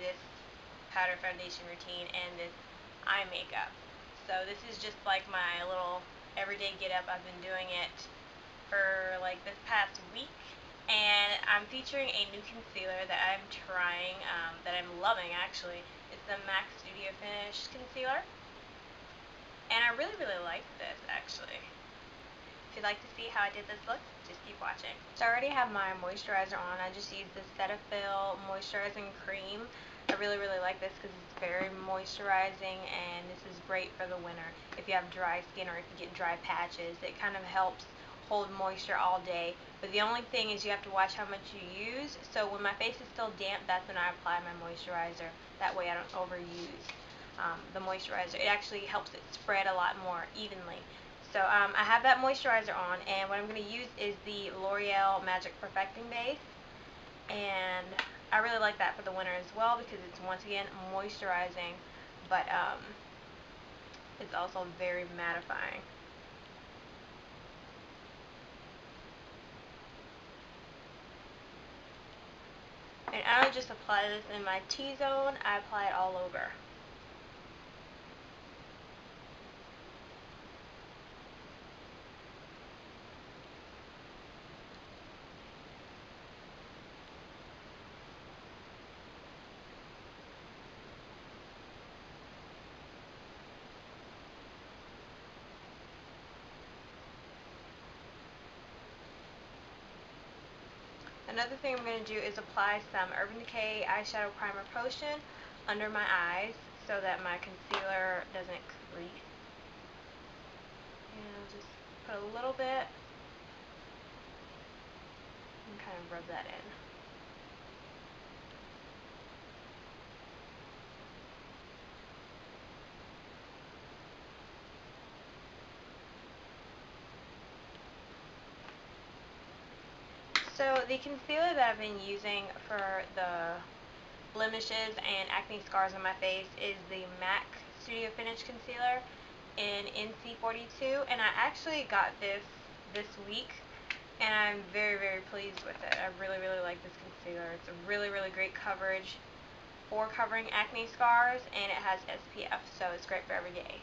this powder foundation routine and this eye makeup. So this is just like my little everyday get up. I've been doing it for like this past week, and I'm featuring a new concealer that I'm trying, that I'm loving actually. It's the MAC Studio Finish Concealer, and I really like this actually. If you'd like to see how I did this look, just keep watching. So I already have my moisturizer on. I just used the Cetaphil Moisturizing Cream. I really like this because it's very moisturizing, and this is great for the winter. If you have dry skin or if you get dry patches, it kind of helps hold moisture all day. But the only thing is you have to watch how much you use. So when my face is still damp, that's when I apply my moisturizer. That way I don't overuse the moisturizer. It actually helps it spread a lot more evenly. So I have that moisturizer on, and what I'm going to use is the L'Oreal Magic Perfecting Base, and I really like that for the winter as well because it's once again moisturizing, but it's also very mattifying. And I don't just apply this in my T-zone, I apply it all over. Another thing I'm going to do is apply some Urban Decay Eyeshadow Primer Potion under my eyes so that my concealer doesn't crease. And I'll just put a little bit and kind of rub that in. So the concealer that I've been using for the blemishes and acne scars on my face is the MAC Studio Finish Concealer in NC42, and I actually got this week, and I'm very pleased with it. I really like this concealer. It's a really great coverage for covering acne scars, and it has SPF, so it's great for every day.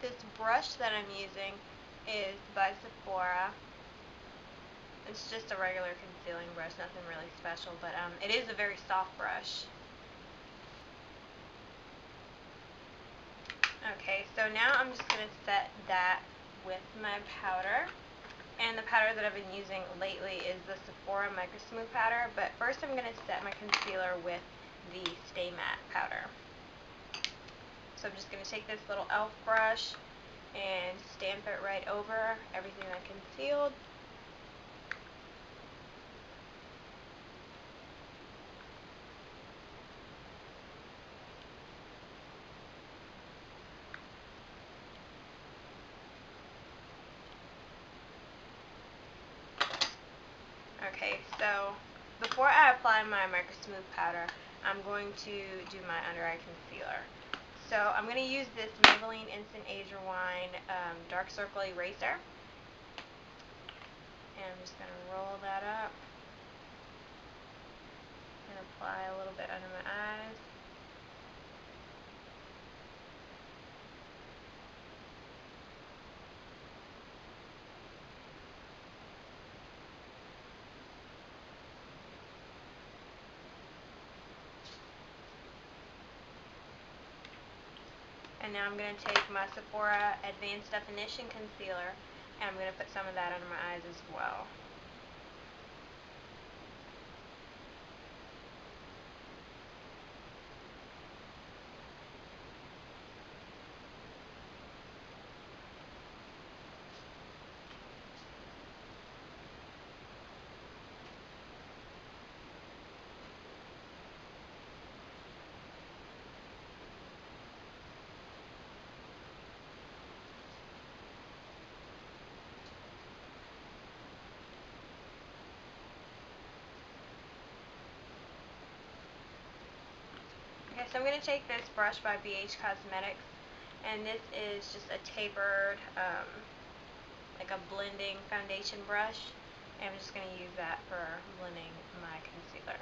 This brush that I'm using is by Sephora. It's just a regular concealing brush, nothing really special, but it is a very soft brush. Okay, so now I'm just going to set that with my powder. And the powder that I've been using lately is the Sephora Microsmooth powder, but first I'm going to set my concealer with the Stay Matte powder. So I'm just going to take this little e.l.f. brush and stamp it right over everything I concealed. Okay, so before I apply my Microsmooth powder, I'm going to do my under eye concealer. So I'm going to use this Maybelline Instant Age Rewind Dark Circle Eraser. And I'm just going to roll that up and apply a little bit under my eyes. And now I'm going to take my Sephora Advanced Definition Concealer, and I'm going to put some of that under my eyes as well. so I'm going to take this brush by BH Cosmetics, and this is just a tapered, like a blending foundation brush, and I'm just going to use that for blending my concealer.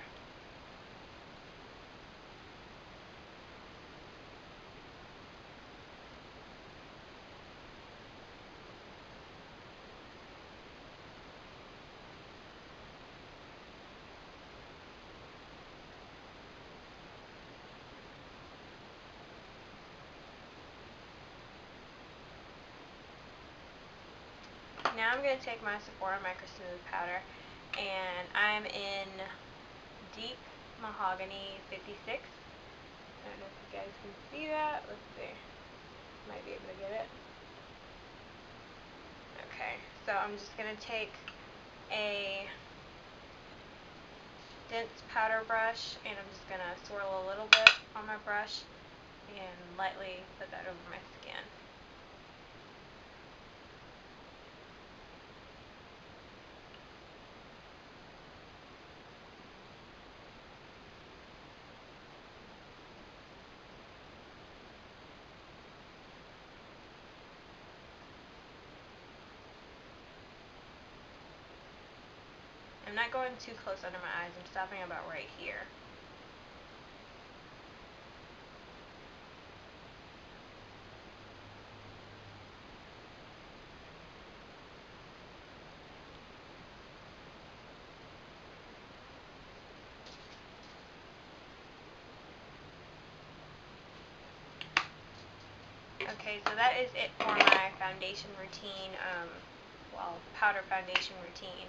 Now I'm going to take my Sephora Microsmooth powder, and I'm in Deep Mahogany 56. I don't know if you guys can see that. Let's see. Might be able to get it. Okay, so I'm just going to take a dense powder brush, and I'm just going to swirl a little bit on my brush and lightly put that over my skin. I'm not going too close under my eyes, I'm stopping about right here. Okay, so that is it for my foundation routine, powder foundation routine.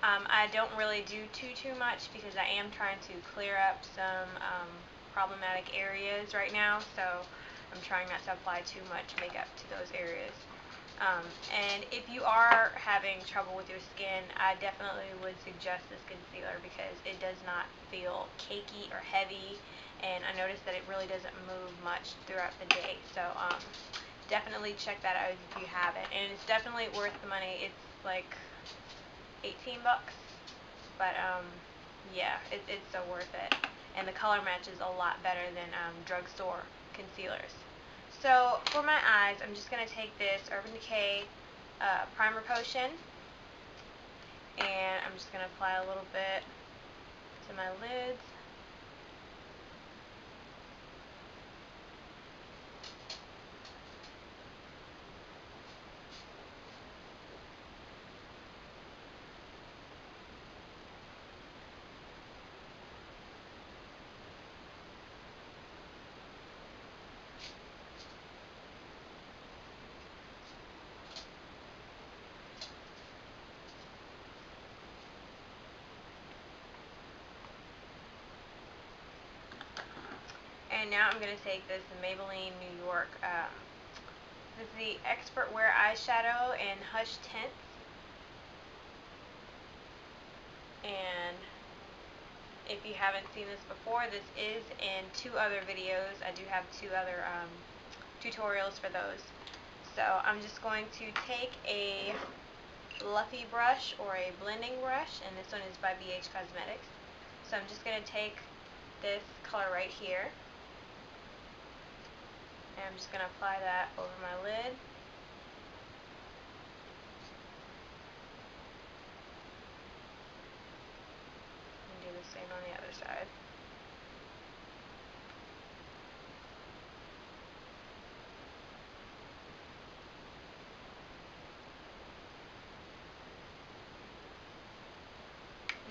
I don't really do too much because I am trying to clear up some problematic areas right now, so I'm trying not to apply too much makeup to those areas. And if you are having trouble with your skin, I definitely would suggest this concealer because it does not feel cakey or heavy, and I noticed that it really doesn't move much throughout the day. So definitely check that out if you have it, and it's definitely worth the money. It's like 18 bucks, but yeah, it's so worth it, and the color matches a lot better than drugstore concealers. So for my eyes, I'm just going to take this Urban Decay primer potion, and I'm just going to apply a little bit to my lids. And now I'm going to take this Maybelline New York, this is the Expert Wear Eyeshadow in Hush Tints. And if you haven't seen this before, this is in 2 other videos. I do have 2 other tutorials for those. So I'm just going to take a fluffy brush or a blending brush, and this one is by BH Cosmetics. So I'm just going to take this color right here, and I'm just going to apply that over my lid. And do the same on the other side.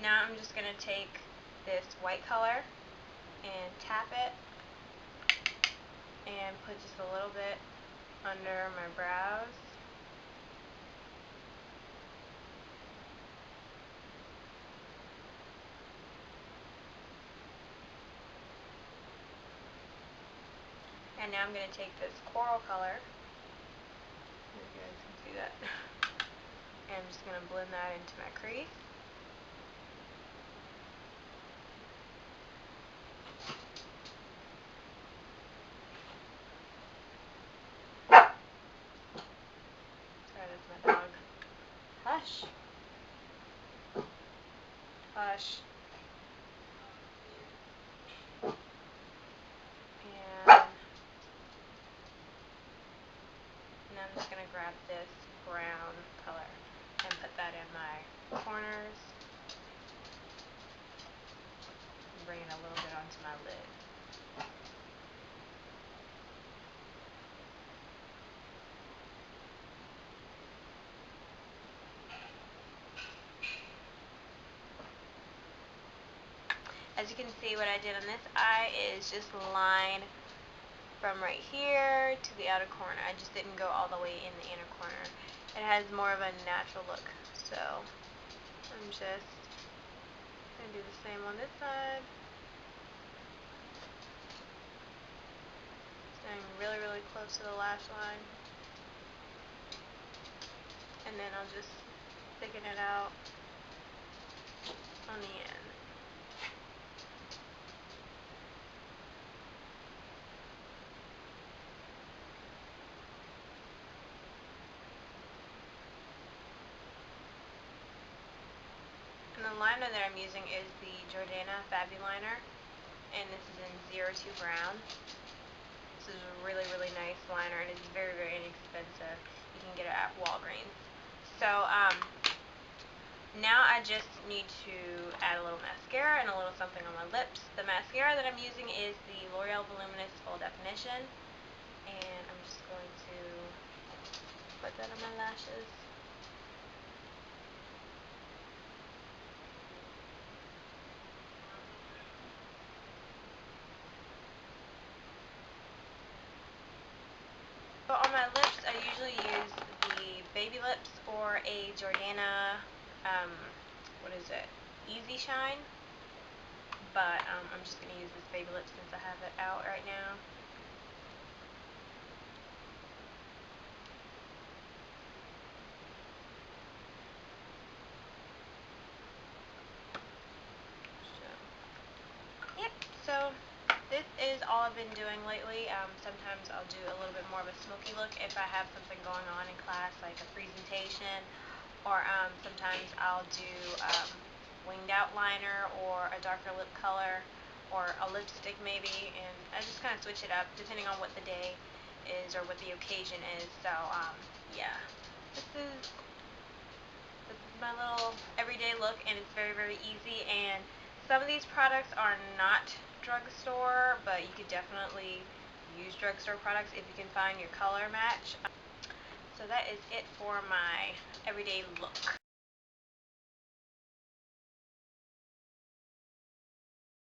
Now I'm just going to take this white color and tap it and put just a little bit under my brows. And now I'm going to take this coral color, if you guys can see that, and I'm just going to blend that into my crease. My dog. Hush. Hush. then I'm just going to grab this brown color and put that in my corners. And bring it a little bit onto my lid. As you can see, what I did on this eye is just line from right here to the outer corner. I just didn't go all the way in the inner corner. It has more of a natural look, so I'm just going to do the same on this side. Staying really, really close to the lash line. And then I'll just thicken it out on the end. And the liner that I'm using is the Jordana FabuLiner, and this is in 02 Brown. This is a really, really nice liner, and it's very, very inexpensive. You can get it at Walgreens. So, now I just need to add a little mascara and a little something on my lips. The mascara that I'm using is the Loreal Voluminous Full Definition, and I'm just going to put that on my lashes. So on my lips, I usually use the Baby Lips or a Jordana, what is it, Easy Shine, but I'm just going to use this Baby Lips since I have it out right now. Yep, so this is all I've been doing lately. Sometimes I'll do a little bit more of a smoky look if I have something going on in class, like a presentation, or sometimes I'll do winged out liner or a darker lip color or a lipstick maybe, and I just kind of switch it up depending on what the day is or what the occasion is. So yeah, this is my little everyday look, and it's very, very easy. And some of these products are not drugstore, but you could definitely use drugstore products if you can find your color match. So that is it for my everyday look.